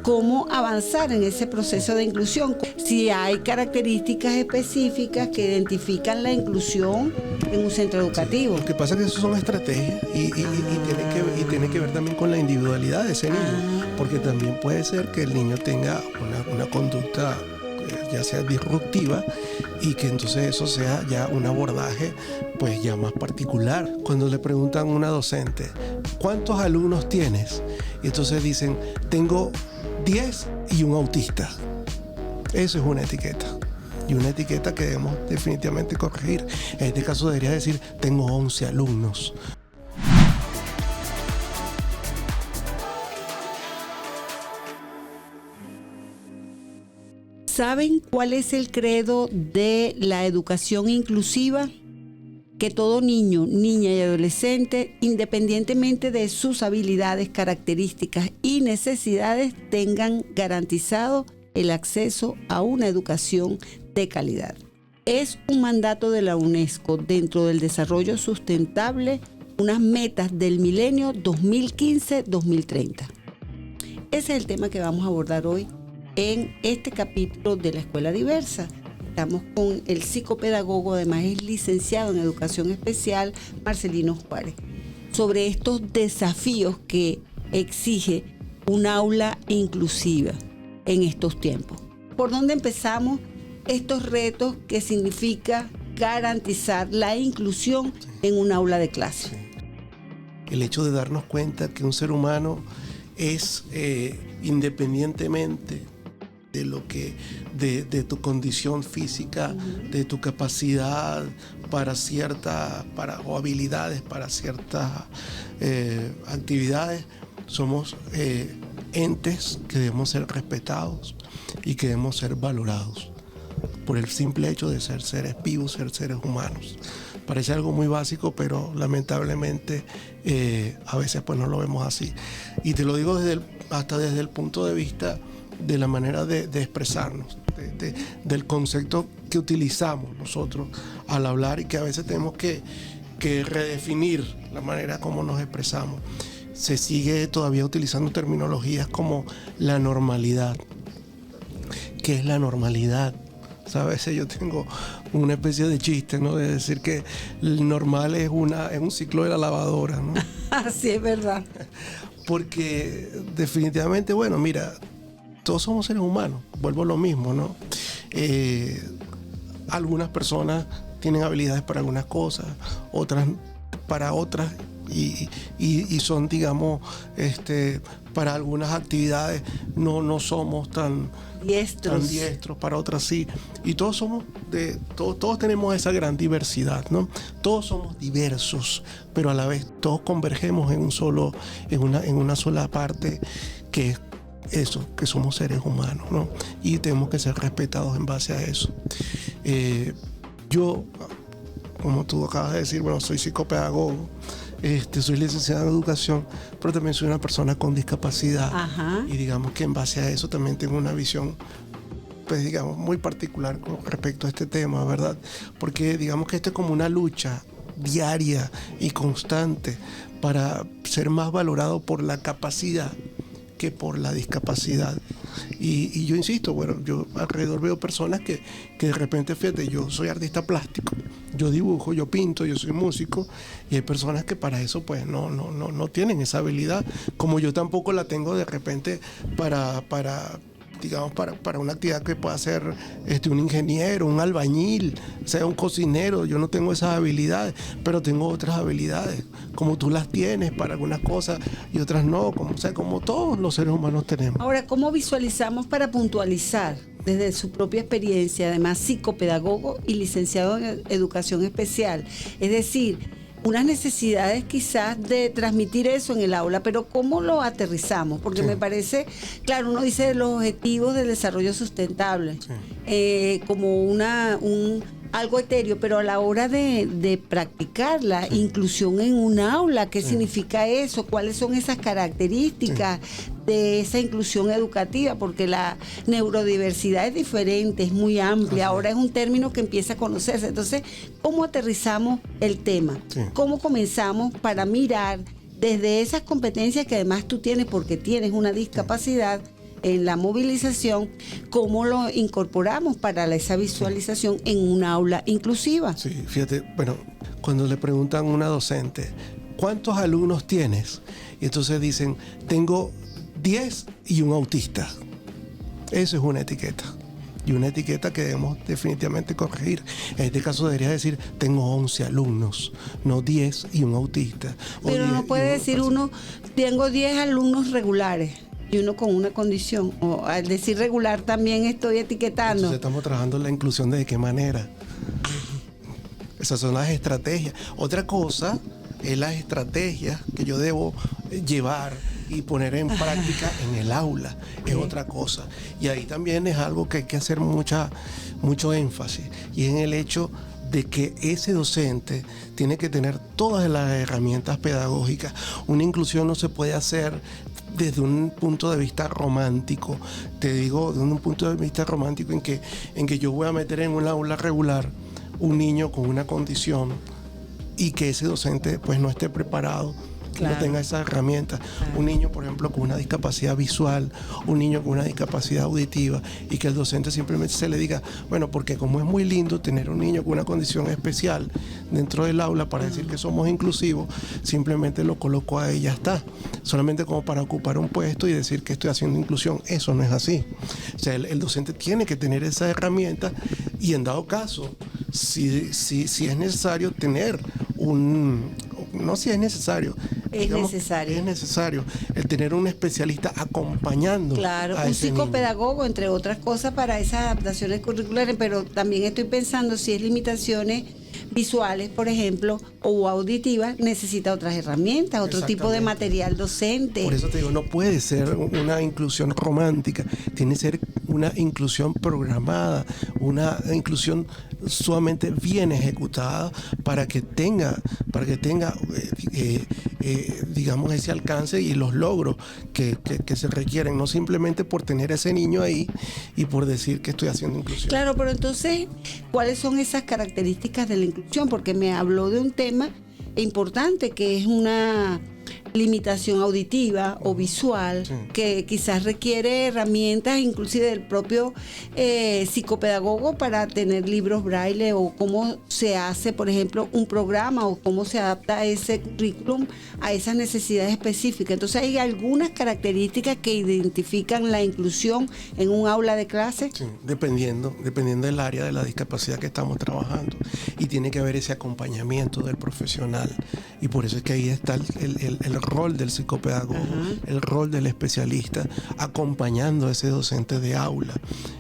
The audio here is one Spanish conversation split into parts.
cómo avanzar en ese proceso de inclusión. Si hay características específicas que identifican la inclusión en un centro educativo. Lo que pasa es que eso son estrategias y tiene que ver también con la individualidad de ese niño, porque también puede ser que el niño tenga una conducta ya sea disruptiva y que entonces eso sea ya un abordaje pues ya más particular. Cuando le preguntan a una docente, ¿cuántos alumnos tienes? Y entonces dicen, tengo 10 y un autista. Eso es una etiqueta. Y una etiqueta que debemos definitivamente corregir. En este caso debería decir, tengo 11 alumnos. ¿Saben cuál es el credo de la educación inclusiva? Que todo niño, niña y adolescente, independientemente de sus habilidades, características y necesidades, tengan garantizado el acceso a una educación de calidad. Es un mandato de la UNESCO dentro del desarrollo sustentable, unas metas del milenio 2015-2030. Ese es el tema que vamos a abordar hoy en este capítulo de la Escuela Diversa. Estamos con el psicopedagogo, además es licenciado en Educación Especial, Marcelino Juárez, sobre estos desafíos que exige un aula inclusiva en estos tiempos. ¿Por dónde empezamos estos retos que significa garantizar la inclusión en un aula de clase? El hecho de darnos cuenta que un ser humano es independientemente de lo que de tu condición física, de tu capacidad o habilidades para ciertas actividades, somos entes que debemos ser respetados y que debemos ser valorados por el simple hecho de ser seres vivos, ser seres humanos. Parece algo muy básico, pero lamentablemente a veces pues no lo vemos así. Y te lo digo hasta desde el punto de vista de la manera de expresarnos, del concepto que utilizamos nosotros al hablar y que a veces tenemos que redefinir la manera como nos expresamos. Se sigue todavía utilizando terminologías como la normalidad. ¿Qué es la normalidad? O sea, a veces yo tengo una especie de chiste, ¿no? De decir que el normal es un ciclo de la lavadora, ¿no? Así es verdad. Porque definitivamente, bueno, mira, todos somos seres humanos, vuelvo a lo mismo, ¿no? Algunas personas tienen habilidades para algunas cosas, otras para otras, y son, digamos, para algunas actividades no somos tan diestros, para otras sí. Y todos tenemos esa gran diversidad, ¿no? Todos somos diversos, pero a la vez todos convergemos en una sola parte, que es eso, que somos seres humanos, ¿no? Y tenemos que ser respetados en base a eso. Yo, como tú acabas de decir, bueno, soy psicopedagogo, soy licenciado en educación, pero también soy una persona con discapacidad. Ajá. Y digamos que en base a eso también tengo una visión, pues digamos, muy particular con respecto a este tema, ¿verdad? Porque digamos que esto es como una lucha diaria y constante para ser más valorado por la capacidad que por la discapacidad. Y yo insisto, bueno, yo alrededor veo personas que de repente, fíjate, yo soy artista plástico, yo dibujo, yo pinto, yo soy músico, y hay personas que para eso pues no tienen esa habilidad, como yo tampoco la tengo de repente para una actividad que pueda ser un ingeniero, un albañil, sea un cocinero. Yo no tengo esas habilidades, pero tengo otras habilidades, como tú las tienes para algunas cosas y otras no, como todos los seres humanos tenemos. Ahora, ¿cómo visualizamos para puntualizar desde su propia experiencia, además psicopedagogo y licenciado en Educación Especial? Es decir, unas necesidades quizás de transmitir eso en el aula, pero ¿cómo lo aterrizamos? Porque sí, me parece, claro, uno dice los objetivos del desarrollo sustentable, sí, como algo etéreo, pero a la hora de practicar la inclusión en un aula, ¿qué significa eso? ¿Cuáles son esas características de esa inclusión educativa? Porque la neurodiversidad es diferente, es muy amplia, ahora es un término que empieza a conocerse. Entonces, ¿cómo aterrizamos el tema? Sí. ¿Cómo comenzamos para mirar desde esas competencias que además tú tienes porque tienes una discapacidad? en la movilización, ¿cómo lo incorporamos para esa visualización en un aula inclusiva? Sí, fíjate, bueno, cuando le preguntan a una docente, ¿cuántos alumnos tienes? Y entonces dicen, tengo 10 y un autista. Eso es una etiqueta. Y una etiqueta que debemos definitivamente corregir. En este caso debería decir, tengo 11 alumnos, no 10 y un autista. Pero no puede decir uno, tengo 10 alumnos regulares y uno con una condición. O al decir regular también estoy etiquetando. Entonces estamos trabajando la inclusión de qué manera. Esas son las estrategias. Otra cosa es las estrategias que yo debo llevar y poner en práctica en el aula. Es otra cosa. Y ahí también es algo que hay que hacer mucho énfasis. Y en el hecho de que ese docente tiene que tener todas las herramientas pedagógicas. Una inclusión no se puede hacer desde un punto de vista romántico. Te digo, desde un punto de vista romántico en que yo voy a meter en un aula regular un niño con una condición y que ese docente pues no esté preparado, claro, no tenga esas herramientas. Claro. Un niño, por ejemplo, con una discapacidad visual, un niño con una discapacidad auditiva, y que el docente simplemente se le diga, bueno, porque como es muy lindo tener un niño con una condición especial dentro del aula para decir que somos inclusivos, simplemente lo coloco ahí y ya está. Solamente como para ocupar un puesto y decir que estoy haciendo inclusión. Eso no es así. O sea, el docente tiene que tener esa herramienta y en dado caso, si es necesario tener no si es necesario. Es necesario el tener un especialista acompañando. Claro, a un ese psicopedagogo, niño, entre otras cosas, para esas adaptaciones curriculares, pero también estoy pensando si es limitaciones visuales, por ejemplo, o auditivas, necesita otras herramientas, otro tipo de material docente. Por eso te digo, no puede ser una inclusión romántica, tiene que ser una inclusión programada, una inclusión sumamente bien ejecutada para que tenga digamos, ese alcance y los logros que se requieren, no simplemente por tener a ese niño ahí y por decir que estoy haciendo inclusión. Claro, pero entonces, ¿cuáles son esas características de la inclusión? Porque me habló de un tema importante que es una limitación auditiva o visual, sí, que quizás requiere herramientas inclusive del propio psicopedagogo para tener libros braille, o cómo se hace, por ejemplo, un programa, o cómo se adapta ese currículum a esas necesidades específicas. Entonces hay algunas características que identifican la inclusión en un aula de clase. Sí, dependiendo del área de la discapacidad que estamos trabajando, y tiene que haber ese acompañamiento del profesional, y por eso es que ahí está el rol del psicopedagogo, el rol del especialista acompañando a ese docente de aula.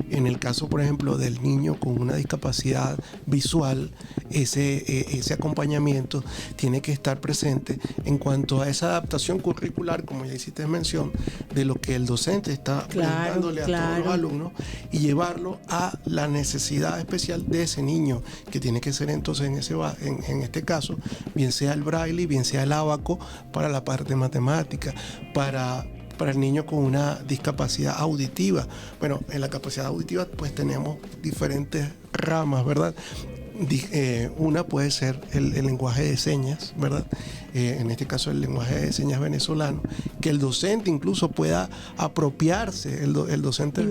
En el caso, por ejemplo, del niño con una discapacidad visual, ese acompañamiento tiene que estar presente en cuanto a esa adaptación curricular, como ya hiciste mención, de lo que el docente está dándole a todos los alumnos, y llevarlo a la necesidad especial de ese niño, que tiene que ser entonces en este caso, bien sea el braille, bien sea el ábaco para la parte matemática, para el niño con una discapacidad auditiva. Bueno, en la capacidad auditiva pues tenemos diferentes ramas, ¿verdad? Una puede ser el lenguaje de señas, ¿verdad? En este caso el lenguaje de señas venezolano, que el docente incluso pueda apropiarse, el docente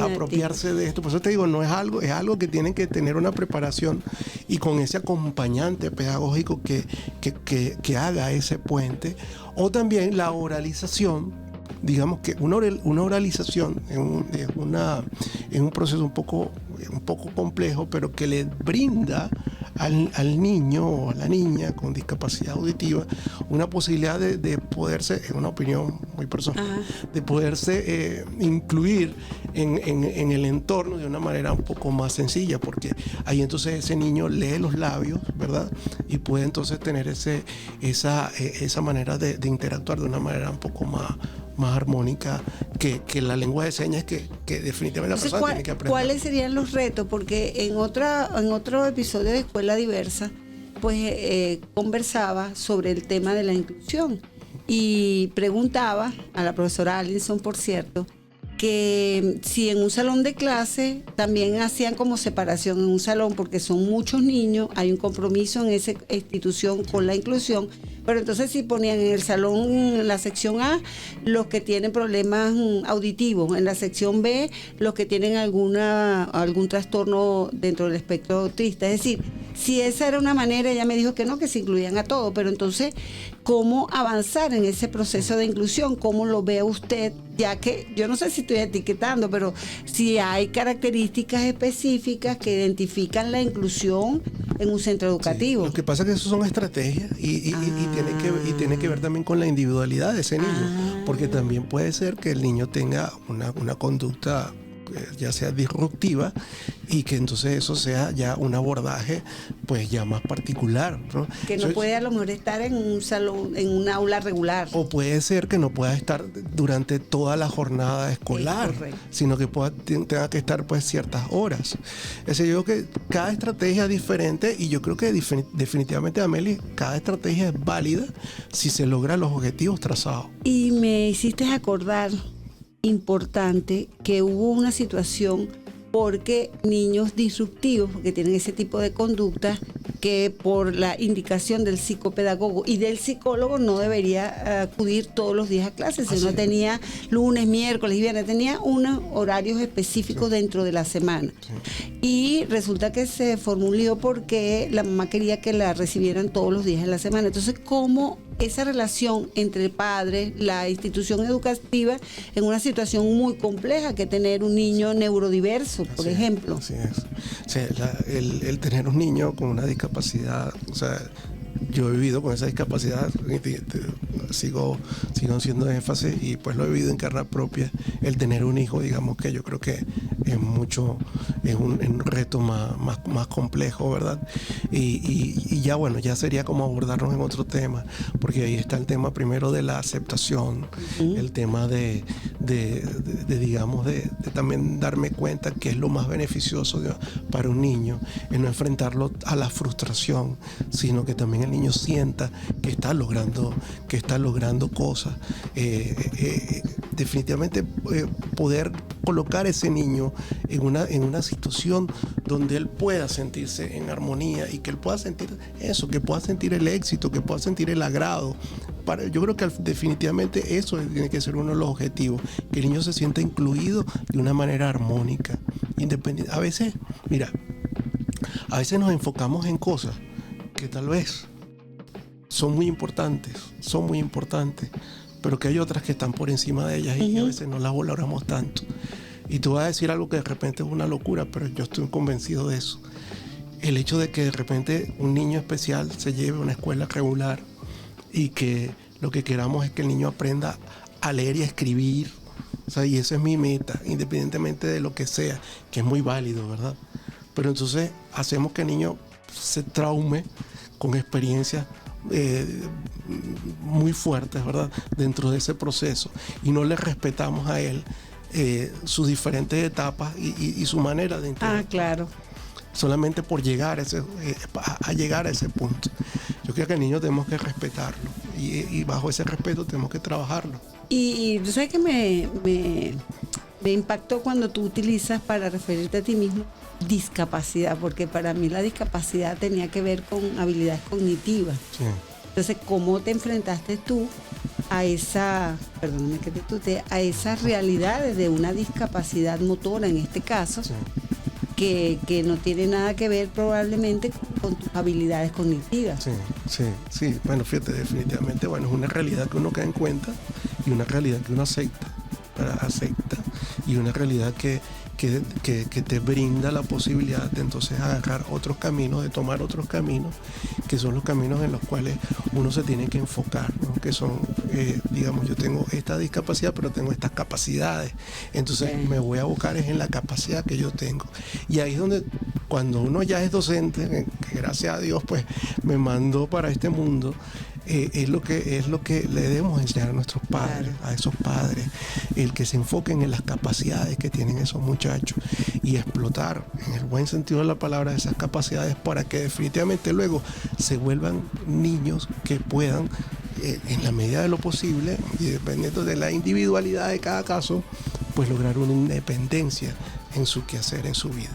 apropiarse de esto. Por eso te digo, no es algo que tienen que tener una preparación, y con ese acompañante pedagógico que haga ese puente. O también la oralización, digamos que una oralización es un proceso un poco complejo, pero que le brinda al niño o a la niña con discapacidad auditiva una posibilidad de poderse, en una opinión muy personal, de poderse incluir en el entorno de una manera un poco más sencilla, porque ahí entonces ese niño lee los labios, ¿verdad? Y puede entonces tener esa manera de interactuar de una manera un poco más armónica que la lengua de señas que definitivamente la persona tiene que aprender. ¿Cuáles serían los retos? Porque en otro episodio de Escuela Diversa, pues conversaba sobre el tema de la inclusión y preguntaba a la profesora Allinson, por cierto, que si en un salón de clase también hacían como separación en un salón, porque son muchos niños, hay un compromiso en esa institución con la inclusión, pero entonces si ponían en el salón, en la sección A, los que tienen problemas auditivos, en la sección B, los que tienen algún trastorno dentro del espectro autista. Es decir, si esa era una manera, ella me dijo que no, que se incluían a todos, pero entonces, ¿cómo avanzar en ese proceso de inclusión? ¿Cómo lo ve usted? Ya que yo no sé si estoy etiquetando, pero si hay características específicas que identifican la inclusión en un centro educativo. Sí, lo que pasa es que eso son estrategias y tiene que ver también con la individualidad de ese niño, porque también puede ser que el niño tenga una conducta ya sea disruptiva y que entonces eso sea ya un abordaje pues ya más particular, ¿no? Que no puede a lo mejor estar en un salón, en un aula regular. O puede ser que no pueda estar durante toda la jornada escolar, sino que tenga que estar pues ciertas horas. Es decir, yo creo que cada estrategia es diferente y yo creo que definitivamente, Amelie, cada estrategia es válida si se logran los objetivos trazados. Y me hiciste acordar importante que hubo una situación porque niños disruptivos, porque tienen ese tipo de conducta, que por la indicación del psicopedagogo y del psicólogo no debería acudir todos los días a clases, sino tenía lunes, miércoles y viernes, tenía unos horarios específicos dentro de la semana. Y resulta que se formó un lío porque la mamá quería que la recibieran todos los días en la semana. Entonces, ¿cómo esa relación entre el padre, la institución educativa, en una situación muy compleja que tener un niño neurodiverso, por ejemplo? Así es. O sea, el tener un niño con una discapacidad, o sea, yo he vivido con esa discapacidad, sigo haciendo énfasis y pues lo he vivido en carne propia. El tener un hijo, digamos que yo creo que es un reto más complejo, ¿verdad? Y ya bueno, ya sería como abordarnos en otro tema, porque ahí está el tema primero de la aceptación, el tema de también darme cuenta que es lo más beneficioso para un niño, el no enfrentarlo a la frustración, sino que también el niño sienta que está logrando cosas. Definitivamente poder colocar a ese niño en una situación donde él pueda sentirse en armonía y que él pueda sentir eso, que pueda sentir el éxito, que pueda sentir el agrado. Yo creo que definitivamente eso tiene que ser uno de los objetivos, que el niño se sienta incluido de una manera armónica, independiente. A veces nos enfocamos en cosas que tal vez son muy importantes, pero que hay otras que están por encima de ellas y a veces no las valoramos tanto. Y tú vas a decir algo que de repente es una locura, pero yo estoy convencido de eso. El hecho de que de repente un niño especial se lleve a una escuela regular y que lo que queramos es que el niño aprenda a leer y a escribir, o sea, y esa es mi meta, independientemente de lo que sea, que es muy válido, ¿verdad? Pero entonces hacemos que el niño se traume con experiencias muy fuertes, ¿verdad?, dentro de ese proceso, y no le respetamos a él sus diferentes etapas y su manera de entender. Claro. Solamente por llegar a llegar a ese punto. Yo creo que al niño tenemos que respetarlo y bajo ese respeto tenemos que trabajarlo. Y tú sabes que me impactó cuando tú utilizas para referirte a ti mismo discapacidad, porque para mí la discapacidad tenía que ver con habilidades cognitivas. Sí. Entonces, ¿cómo te enfrentaste tú a esas realidades de una discapacidad motora en este caso? Sí. Que no tiene nada que ver probablemente con tus habilidades cognitivas. Sí. Bueno, fíjate, definitivamente, bueno, es una realidad que uno cae en cuenta y una realidad que uno acepta y una realidad que te brinda la posibilidad de entonces agarrar otros caminos, de tomar otros caminos, que son los caminos en los cuales uno se tiene que enfocar, ¿no? Que son, digamos, yo tengo esta discapacidad, pero tengo estas capacidades, entonces me voy a abocar en la capacidad que yo tengo. Y ahí es donde, cuando uno ya es docente, que gracias a Dios pues me mandó para este mundo, es lo que le debemos enseñar a nuestros padres, a esos padres, el que se enfoquen en las capacidades que tienen esos muchachos y explotar en el buen sentido de la palabra esas capacidades para que definitivamente luego se vuelvan niños que puedan, en la medida de lo posible y dependiendo de la individualidad de cada caso, pues lograr una independencia en su quehacer, en su vida.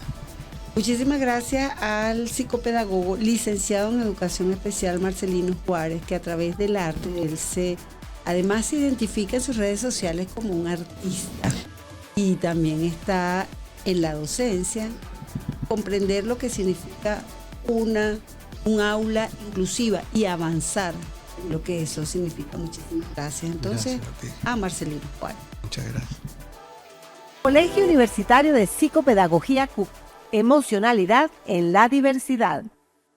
Muchísimas gracias al psicopedagogo, licenciado en Educación Especial Marcelino Juárez, que a través del arte además se identifica en sus redes sociales como un artista y también está en la docencia, comprender lo que significa un aula inclusiva y avanzar en lo que eso significa. Muchísimas gracias. Entonces, gracias a Marcelino Juárez. Muchas gracias. Colegio Universitario de Psicopedagogía CUC. Emocionalidad en la diversidad.